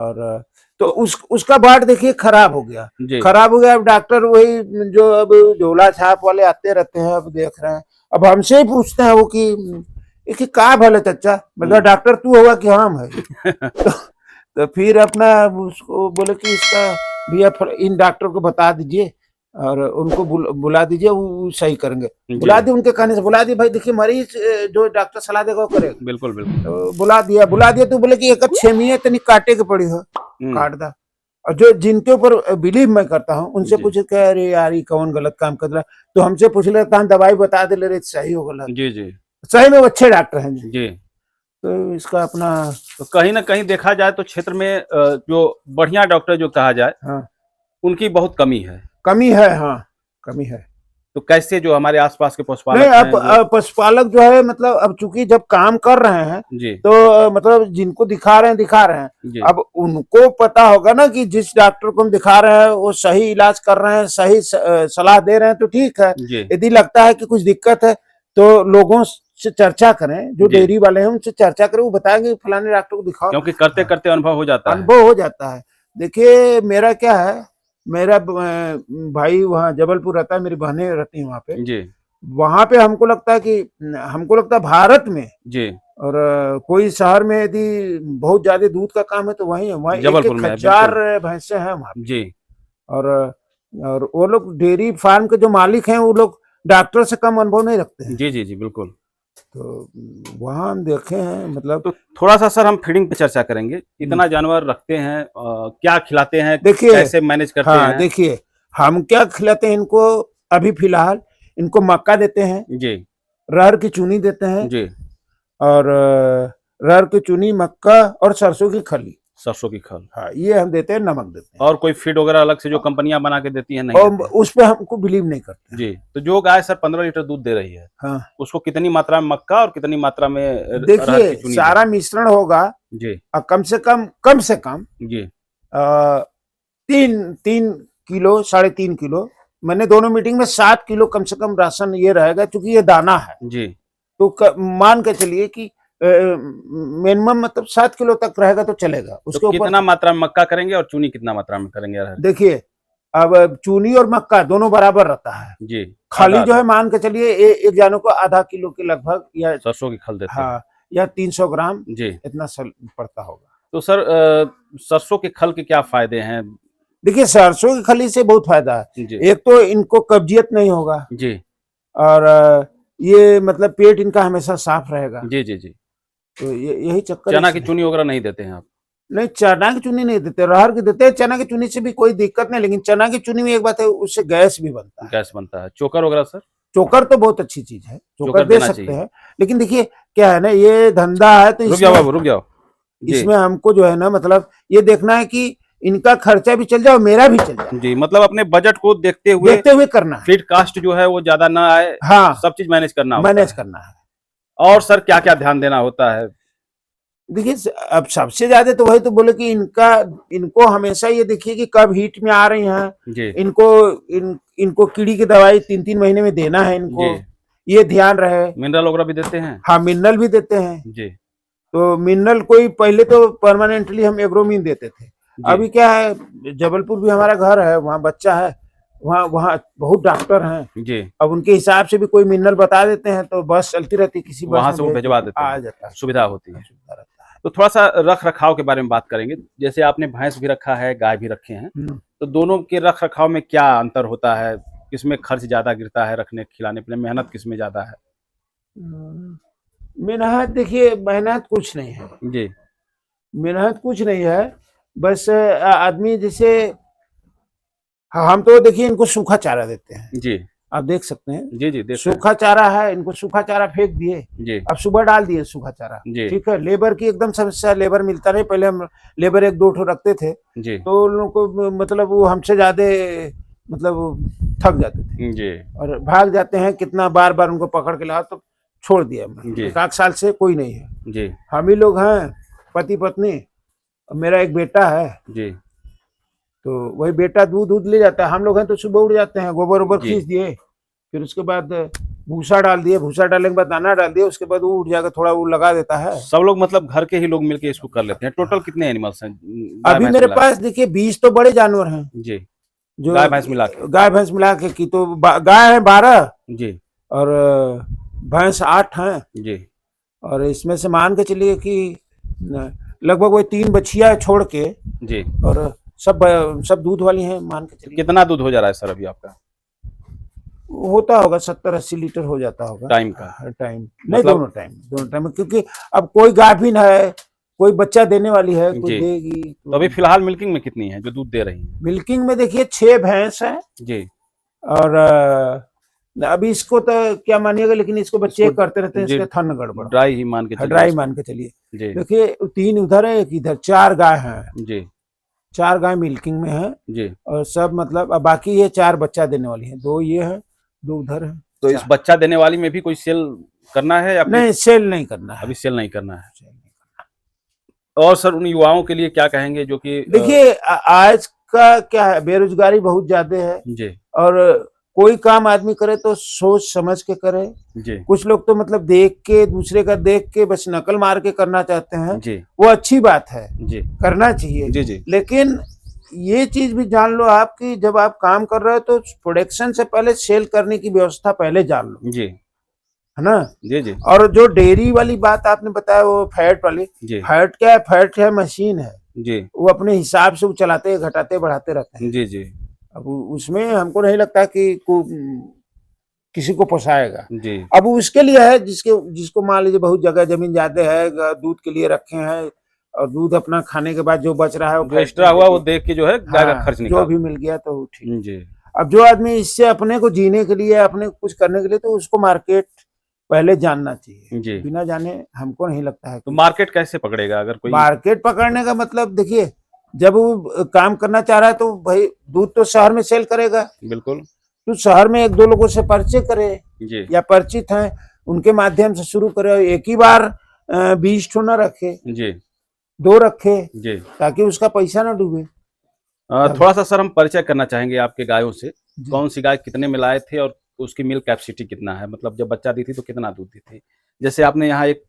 और तो उसका बाट देखिए खराब हो गया, जी खराब हो गया। अब डॉक्टर वही जो अब झोला छाप वाले आते रहते हैं, अब देख रहे हैं, अब हमसे ही पूछते हैं वो कि ये कि का भले चच्चा, मतलब डॉक्टर तू होगा कि हम है। तो फिर अपना उसको बोले कि इसका भैया इन डॉक्टर को बता दीजिए और उनको बुला दीजिए, वो सही करेंगे। बुला दिए, उनके कहने से बुला दिए। भाई देखिए मरीज जो डॉक्टर सलाह देगा वो करेगा। बिल्कुल बिल्कुल। तो बुला दिया तो बोले कि एक छेमी है तनी काटे के पड़ी हो, काट दा। और जो जिनके ऊपर बिलीव मैं करता हूँ उनसे पूछे कि अरे यार ये कौन गलत काम कर रहा है, तो हमसे पूछ लेता हम दवाई बता दे ले रहे सही हो गलत। जी जी सही में वो अच्छे डॉक्टर हैं जी। जी। तो इसका अपना तो कहीं ना कहीं देखा जाए तो क्षेत्र में जो बढ़िया डॉक्टर जो कहा जाए, हाँ उनकी बहुत कमी है। कमी है, हाँ कमी है। तो कैसे जो हमारे आसपास के नहीं पशुपालक हैं जो अब पशुपालक जो है मतलब अब चूंकि जब काम कर रहे हैं जी तो मतलब जिनको दिखा रहे हैं, जी अब उनको पता होगा ना कि जिस डॉक्टर को हम दिखा रहे हैं वो सही इलाज कर रहे हैं, सही सलाह दे रहे हैं, तो ठीक है। जी यदि लगता है कि कुछ दिक्कत है तो लोगों से चर्चा करें, जो जी। डेयरी वाले हैं उनसे चर्चा करें, वो बताएंगे फलाने डॉक्टर को दिखाओ। क्योंकि करते करते अनुभव हो जाता है। अनुभव हो जाता है। देखिए मेरा क्या है, मेरा भाई वहाँ जबलपुर रहता है, मेरी बहनें रहती हैं वहाँ पे। जी वहां पे हमको लगता है कि हमको लगता है भारत में जी और कोई शहर में यदि बहुत ज्यादा दूध का काम है तो वहीं है, वहाँ एक जबलपुर एक में है, हजार बिल्कुल। भैंसे हैं वहाँ पे। जी और वो लोग डेयरी फार्म के जो मालिक हैं वो लोग डॉक्टर से कम अनुभव नहीं रखते हैं। जी जी जी बिल्कुल। तो वहाँ हम देखे हैं मतलब। तो थोड़ा सा सर हम फीडिंग पे चर्चा करेंगे। इतना जानवर रखते हैं, क्या खिलाते हैं, देखिए, कैसे मैनेज करते हाँ हैं? देखिए हम क्या खिलाते हैं इनको, अभी फिलहाल इनको मक्का देते हैं, जी रहर की चूनी देते हैं, जी। और रहर की चूनी, मक्का और सरसों की खली। सरसों की खल। हाँ ये हम देते हैं, नमक देते हैं। और कोई फीड वगैरह अलग से जो कंपनियां बना के देती हैं नहीं और देते हैं? उस पे हमको बिलीव नहीं करते हैं। जी। तो जो गाय सर 15 लीटर दूध दे रही है, हाँ उसको कितनी मात्रा में मक्का और कितनी मात्रा में अरहर देखिए की चूनी सारा दें? मिश्रण होगा, जी कम से कम जी 3 किलो 3.5 किलो। मैंने दोनों मीटिंग में 7 किलो कम से कम राशन ये रहेगा, क्योंकि ये दाना है। जी। तो मान के चलिए कि मिनिमम मतलब 7 किलो तक रहेगा तो चलेगा, तो उसके ऊपर। कितना मात्रा में मक्का करेंगे और चूनी कितना मात्रा में करेंगे अरहर की? देखिए अब चूनी और मक्का दोनों बराबर रहता है। जी। खाली आधा जो आधा है मान के चलिए एक जानों को आधा किलो के लगभग, या सरसों की खल देते हैं। हाँ या 300 ग्राम जी। इतना पड़ता होगा। तो सर सरसों के खल के क्या फायदे हैं? देखिए सरसों की खली से बहुत फायदा है। जी एक तो इनको कब्जियत नहीं होगा, जी और ये मतलब पेट इनका हमेशा साफ रहेगा। जी जी जी। तो यही चक्कर चना की इसमें। चूनी वगैरह नहीं देते हैं आप? नहीं चना की चुनी नहीं देते, रहर की देते हैं। चना की चुनी से भी कोई दिक्कत नहीं, लेकिन चना की चुनी में एक बात है, उससे गैस भी बनता है। गैस बनता है। चोकर वगैरह सर? चोकर तो बहुत अच्छी चीज है, चोकर दे देना सकते चाहिए। हैं। लेकिन देखिए क्या है ना, ये धंधा है तो रुक जाओ बाबू, रुक जाओ। जी इसमें हमको जो है ना मतलब ये देखना है कि इनका खर्चा भी चल जाए और मेरा भी चल जाए, जी। मतलब अपने बजट को देखते हुए करना है। फीड कास्ट जो है वो ज्यादा ना आए, हाँ सब चीज मैनेज करना होता मैनेज है। करना है। और सर क्या क्या ध्यान देना होता है? देखिए अब सबसे ज्यादा तो वही तो बोले कि इनको हमेशा ये देखिए कि कब हीट में आ रही हैं। जी इनको कीड़ी की दवाई 3-3 महीने में देना है इनको, जी। ये ध्यान रहे। मिनरल वगैरह भी देते हैं? हाँ मिनरल भी देते हैं। जी तो मिनरल कोई पहले तो परमानेंटली हम एग्रोमीन देते थे। जी अभी क्या है, जबलपुर भी हमारा घर है, वहाँ बच्चा है, वहाँ वहाँ बहुत डॉक्टर हैं। जी। अब उनके हिसाब से भी कोई मिनरल बता देते हैं तो बस चलती रहती है, किसी बस वहां में से वो भेज भिजवा देते देते आ हैं, जाता है, सुविधा होती है। सुविधा रहता है। तो थोड़ा सा रख रखाव के बारे में बात करेंगे। जैसे आपने भैंस भी रखा है, गाय भी रखे हैं, तो दोनों के रख रखाव में क्या अंतर होता है? किसमें खर्च ज्यादा गिरता है, रखने खिलाने पे मेहनत किसमें ज्यादा है? मेहनत देखिए, मेहनत कुछ नहीं है, जी मेहनत कुछ नहीं है। बस आदमी जैसे, हाँ, हम तो देखिए इनको सूखा चारा देते हैं, जी आप देख सकते हैं। जी जी। देते हैं। सूखा चारा है, इनको सूखा चारा फेंक दिए, जी अब सुबह डाल दिए सूखा चारा। जी ठीक है, लेबर की एकदम समस्या, लेबर मिलता नहीं। पहले हम लेबर 1-2 ठो रखते थे, जी तो उन लोगों को मतलब वो हमसे ज्यादा मतलब थक जाते थे जी और भाग जाते हैं। कितना बार बार उनको पकड़ के लाओ, तो छोड़ दिया हमने। जी 1 आध साल से कोई नहीं है, जी हम ही लोग हैं, पति पत्नी और मेरा एक बेटा है। जी तो वही बेटा दूध ले जाता है, हम लोग हैं तो सुबह उठ जाते हैं, गोबर ओबर जी खींच दिए, फिर उसके बाद भूसा डाल दिए, भूसा डालने के बाद दाना डाल दिए, उसके बाद वो उठ जाकर थोड़ा वो लगा देता है। सब लोग मतलब घर के ही लोग मिलके इसको कर लेते हैं। टोटल कितने एनिमल्स हैं गाय अभी भैंस मेरे मिला के? पास देखिए 20 तो बड़े जानवर हैं, जी, जो गाय भैंस मिला के। गाय भैंस मिला के की तो गाय है 12 जी और भैंस 8 हैं। जी और इसमें से मान के चलिए कि लगभग वही 3 बछिया छोड़ के, जी। और सब दूध वाली हैं, मान के चलिए। कितना दूध हो जा रहा है सर अभी आपका होता होगा 70-80 लीटर हो जाता होगा टाइम का? हर टाइम, नहीं मतलब- दोनों टाइम में, क्योंकि अब कोई गाभिन है, कोई बच्चा देने वाली है, कोई जी। देगी तो अभी फिलहाल मिल्किंग में कितनी है जो दूध दे रही है? मिल्किंग में देखिए 6 भैंस है। जी और अभी इसको तो क्या मानिएगा, लेकिन इसको बच्चे इसको- करते रहते हैं, जी, इसके थन गड़बड़, ड्राई ही मान के चलिए ड्राई इसको। मान के चलिए। जी देखिए 3 उधर है, 1 इधर, 4 गाय हैं, जी 4 गाय मिल्किंग में है। जी। और सब मतलब अब बाकी ये 4 बच्चा देने वाली है, 2 ये है, 2 उधर है। तो इस बच्चा देने वाली में भी कोई सेल करना है या फिर नहीं, सेल नहीं करना है, अभी सेल नहीं करना है? सेल नहीं करना। और सर उन युवाओं के लिए क्या कहेंगे जो कि देखिए आज का क्या है, बेरोजगारी बहुत ज्यादा है, जी और कोई काम आदमी करे तो सोच समझ के करे। जी कुछ लोग तो मतलब देख के, दूसरे का देख के बस नकल मार के करना चाहते हैं, जी वो अच्छी बात है, जी करना चाहिए। जी जी लेकिन ये चीज भी जान लो आप कि जब आप काम कर रहे हो तो प्रोडक्शन से पहले सेल करने की व्यवस्था पहले जान लो, जी है ना। जी जी और जो डेयरी वाली बात आपने बताया, वो फैट वाली, जी फैट क्या है, फैट है मशीन है, जी वो अपने हिसाब से वो चलाते घटाते बढ़ाते रहते हैं। जी जी अब उसमें हमको नहीं लगता कि किसी को पोसाएगा। जी अब उसके लिए है जिसको मान लीजिए बहुत जगह जमीन ज्यादा है, दूध के लिए रखे हैं, और दूध अपना खाने के बाद जो बच रहा है वो जो एक्स्ट्रा हुआ वो देख के जो है गाय का हाँ, खर्च जो निकाल। भी मिल गया तो ठीक। जी अब जो आदमी इससे अपने को जीने के लिए, अपने को कुछ करने के लिए, तो उसको मार्केट पहले जानना चाहिए। जी। बिना जाने हमको नहीं लगता है तो कि मार्केट कैसे पकड़ेगा अगर कोई? मार्केट पकड़ने का मतलब देखिए, जब वो काम करना चाह रहा है तो भाई दूध तो शहर में सेल करेगा, बिल्कुल। तो शहर में 1-2 लोगों से परिचय करे, जी या परिचित हैं उनके माध्यम से शुरू करे। एक ही बार 20 ठो न रखे, जी 2 रखे, जी। ताकि उसका पैसा ना डूबे। थोड़ा सा सर हम परिचय करना चाहेंगे आपके गायों से। कौन सी गाय कितने में लाए थे और उसकी मिल्क कैपेसिटी कितना है, मतलब जब बच्चा दी थी तो कितना दूध दी थी? जैसे आपने यहाँ एक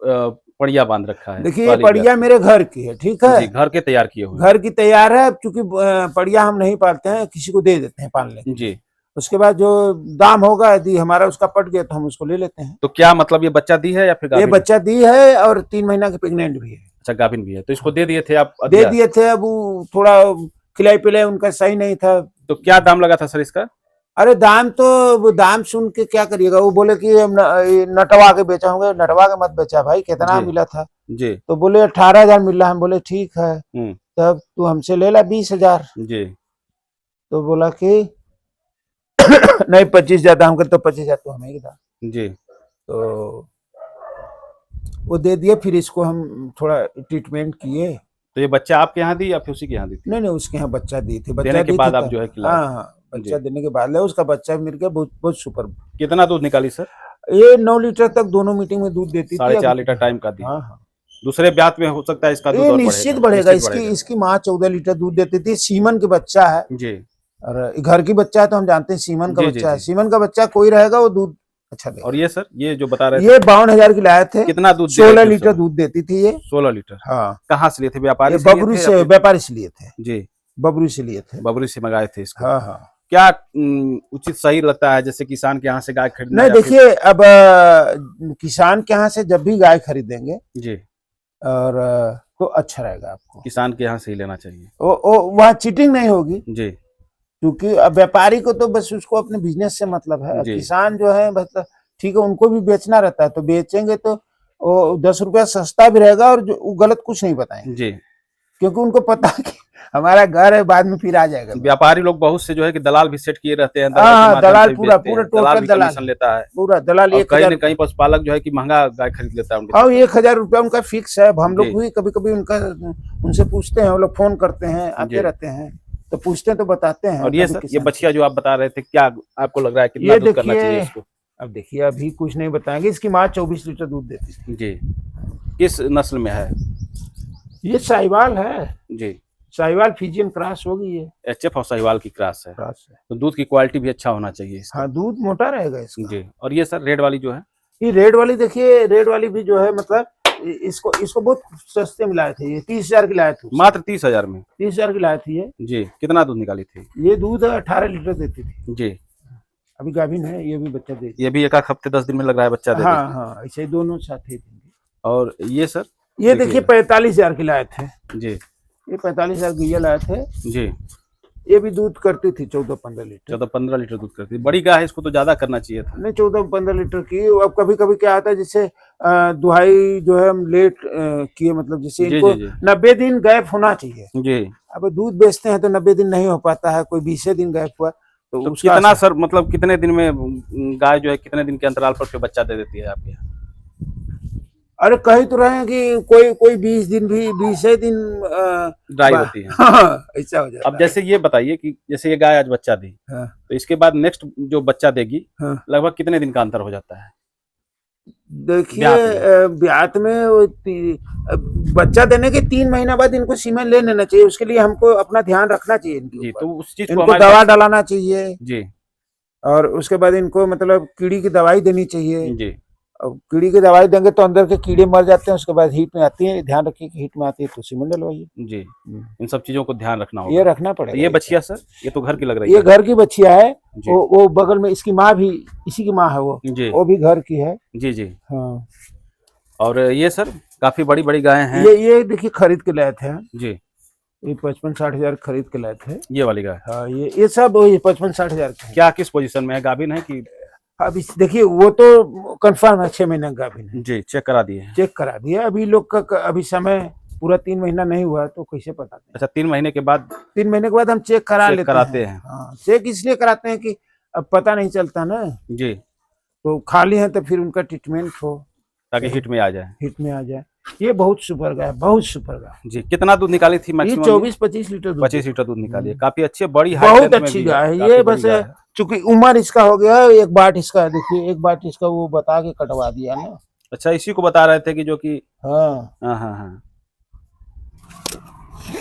पड़िया बांध रखा है। देखिए ये पड़िया मेरे घर की है, ठीक है, जी, घर के तैयार किए हुए। घर की तैयार है। चूंकि पड़िया हम नहीं पालते हैं, किसी को दे देते हैं पालने। जी। उसके बाद जो दाम होगा, यदि हमारा उसका पट गया तो हम उसको ले लेते हैं। तो क्या मतलब ये बच्चा दी है या फिर ये गाभिन? बच्चा दी है और 3 महीना के प्रेग्नेंट भी है। अच्छा, गाभिन भी है। तो इसको दे दिए थे आप? दे दिए थे। अब वो थोड़ा खिलाई पिलाई उनका सही नहीं था। तो क्या दाम लगा था सर इसका? अरे दाम तो, वो दाम सुन के क्या करिएगा, वो बोले कि हम नटवा के बेचा होंगे। नटवा के मत बेचा भाई, कितना जी। मिला था? जी तो बोले 18,000 मिल रहा है। हम बोले ठीक है, तब तू हमसे ले ला 20,000। जी तो बोला कि नहीं 25,000 दाम कर, तो 25,000 तो हमें ही था। जी। तो वो दे दिए। फिर इसको हम थोड़ा ट्रीटमेंट किए। तो ये बच्चा आपके यहाँ दी या फिर उसी के यहाँ दी थी? नहीं उसके यहाँ बच्चा दी थी। देने बच्चा के दी बाद थी आप तब। जो है खिलाए? हाँ, बच्चा देने के बाद उसका बच्चा मिल गया, बहुत बहुत सुपर। कितना दूध निकाली सर? ये 9 लीटर तक दोनों मीटिंग में दूध देती थी। 4.5 लीटर टाइम का दी। हाँ। दूसरे ब्यात में हो सकता है इसका दूध ये और निश्चित बढ़ेगा। निश्चित इसकी माँ 14 लीटर दूध देती थी। सीमन के बच्चा है, जी। और घर की बच्चा है तो हम जानते हैं सीमन का जी, बच्चा है। जी। सीमन का बच्चा कोई रहेगा वो दूध अच्छा देगा। और ये सर, ये जो बता रहे थे, ये 52,000 की लाए थे। कितना दूध? 16 लीटर दूध देती थी ये। 16 लीटर। हाँ। कहाँ से लिए थे? व्यापारी से? बबरी से, व्यापारी से लिए थे। जी, बबरी से लिए थे। बबरी से मंगाए थे इसको। हाँ हाँ। क्या उचित सही लगता है जैसे किसान के यहाँ से गाय खरीदना? नहीं देखिए, अब किसान के यहाँ से जब भी गाय खरीदेंगे जी, और तो अच्छा रहेगा आपको। किसान के यहाँ से ही लेना चाहिए। वहाँ चीटिंग नहीं होगी, जी क्योंकि अब व्यापारी को तो बस उसको अपने बिजनेस से मतलब है। जी। किसान जो है मतलब ठीक है, उनको भी बेचना रहता है, तो बेचेंगे तो वो 10 रुपया सस्ता भी रहेगा, और जो वो गलत कुछ नहीं बताएंगे, जी। क्योंकि उनको पता है कि हमारा घर है, बाद में फिर आ जाएगा। व्यापारी लोग बहुत से जो है कि दलाल भी सेट किए रहते हैं। हाँ, के दलाल माध्यम से पूरा बेचते हैं। पूरा दलाल टोटल भी दलाल कमीशन लेता है। पूरा दलाल। और कहीं न 1,000 कहीं पशुपालक जो है कि महंगा गाय खरीद लेता है उनके। हाँ, 1,000 रुपया उनका फिक्स है। अब हम लोग जी। भी कभी कभी उनसे पूछते हैं, वो लोग फोन करते हैं, आते जी। रहते हैं, तो पूछते हैं तो बताते हैं। और ये कभी सर, ये किसान बछिया जो आप बता रहे थे, क्या आपको लग रहा है कितना ये दूध करना देखिए, चाहिए इसको? अब देखिए अभी कुछ नहीं बताएंगे। इसकी माँ 24 लीटर दूध देती थी। जी। किस नस्ल में है? ये साहिवाल है। जी। साहिवाल फिजियन क्रॉस होगी ये। HF और साहिवाल की क्रॉस है, क्रॉस है। तो दूध की क्वालिटी भी अच्छा होना चाहिए इसका। हाँ, दूध मोटा रहेगा इसका। जी। और ये सर रेड वाली जो है, ये रेड वाली देखिए, रेड वाली भी जो है मतलब इसको बहुत सस्ते में लाए थे। ये 30,000 की लाए थे, मात्र 30,000 में। 30,000 की लाए थी ये। जी। कितना दूध निकाली थी? ये दूध 18 लीटर देती थी। जी। अभी गाभिन है, ये भी बच्चा देती। ये भी एक हफ्ते 10 दिन में लग रहा है बच्चा दे हाँ देगी। हाँ, ऐसे दोनों साथ ही देंगे। और ये सर, ये देखिए 45,000 की लाए थे। जी। ये 45,000 की ये लाए थे जी। ये भी दूध करती थी 14-15 लीटर। 14-15 लीटर दूध करती है। बड़ी गाय है, इसको तो ज्यादा करना चाहिए था। नहीं, 14-15 लीटर की। अब कभी कभी क्या आता है, जैसे दुहाई जो है हम लेट किए, मतलब जैसे जी, इनको जी, जी। 90 दिन गैप होना चाहिए। जी। अब दूध बेचते हैं तो 90 दिन नहीं हो पाता है, कोई 20 दिन गैप हुआ तो तो उसका कितना सर, मतलब कितने दिन में गाय जो है कितने दिन के अंतराल पर फिर बच्चा दे देती है आपके यहाँ? अरे कही तो रहे हैं कि कोई 20 दिन भी, 20 दिन ड्राई होती है। हाँ, ऐसा हो जाता अब जैसे ये बताइए कि जैसे ये गाय आज बच्चा दी, हाँ, तो इसके बाद नेक्स्ट जो बच्चा देगी हाँ। लगभग कितने दिन का अंतर हो जाता है? देखिए ब्यात ब्यात में बच्चा देने के 3 महीना बाद इनको सीमेन ले लेना चाहिए। उसके लिए हमको अपना ध्यान रखना चाहिए इनके जी। ऊपर। तो उस चीज को इनको हमारे दवा पास- डालाना चाहिए जी। और उसके बाद इनको मतलब कीड़ी की दवाई देनी चाहिए। जी। अब कीड़ी की दवाई देंगे तो अंदर के कीड़े मर जाते हैं। उसके बाद हीट में आती है, ध्यान रखिए कि हीट में आती है तो सीमेंट डलवाइए। जी। इन सब चीजों को ध्यान रखना ये होगा। रखना तो पड़ेगा। ये बच्चिया सर, ये तो घर की लग रही ये है। घर की बच्चिया है। जी। वो बगल में इसकी माँ भी, इसी की माँ है वो जी। वो भी घर की है। जी। जी। हाँ, और ये सर काफी बड़ी बड़ी गायें हैं। ये देखिए खरीद के लाए थे हम। जी। ये 55-60 हजार खरीद के लाए थे। ये वाली गाय हाँ, ये सब वही 55-60 हजार के हैं। क्या किस पोजीशन में है, गाभिन है कि? अब देखिए वो तो कंफर्म है 6 महीने का गाभिन है। जी। चेक करा दिए? चेक करा दिया। अभी लोग का अभी समय पूरा 3 महीना नहीं हुआ तो कैसे पता दें? अच्छा, 3 महीने के बाद 3 महीने के बाद हम चेक करा चेक लेते कराते हैं। हाँ, चेक इसलिए कराते हैं कि अब पता नहीं चलता ना, जी, तो खाली है तो फिर उनका ट्रीटमेंट हो, ताकि हिट में आ जाए। हिट में आ जाए। ये बहुत सुपर गाय, बहुत सुपर गाय। जी। कितना दूध निकाली थी ये मैक्सिमम? 24-25 लीटर दूध 25 लीटर दूध निकाली है। काफी अच्छी, बड़ी हाई बहुत लेंथ में अच्छी भी गाय है काफी ये। बड़ी बस गाय है। चूंकि उम्र इसका हो गया है, एक बाट इसका देखिए, एक बाट इसका वो बता के कटवा दिया ना। अच्छा, इसी को बता रहे थे कि जो कि हाँ, हाँ हाँ हाँ।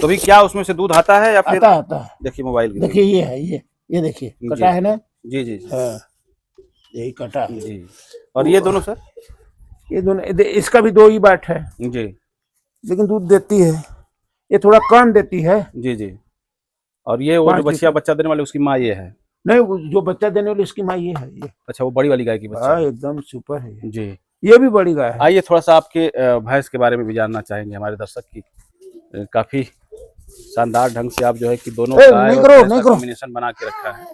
तो भी क्या उसमें से दूध आता है या फिर? आता है। देखिए मोबाइल की। देखिए ये है, ये देखिए कटा है ना। जी जी जी। हाँ, यही कटा है। जी। और ये दोनों सर? ये दोनों, इसका भी 2 ही बाट है, जी। लेकिन दूध देती है। ये थोड़ा कम देती है। जी जी। और ये वो जो 5 बच्चिया लीटर। बच्चा देने वाले उसकी माँ ये है? नहीं, वो जो बच्चा देने वाली उसकी माँ ये है। ये अच्छा, वो बड़ी वाली गाय की बच्चा हाँ, है। एकदम सुपर है ये। जी। ये भी बड़ी गाय है। आइए थोड़ा सा आपके भैंस के बारे में भी जानना चाहेंगे हमारे दर्शक की। काफी शानदार ढंग से आप जो है कि दोनों गाय और भैंस का कॉम्बिनेशन बना के रखा है।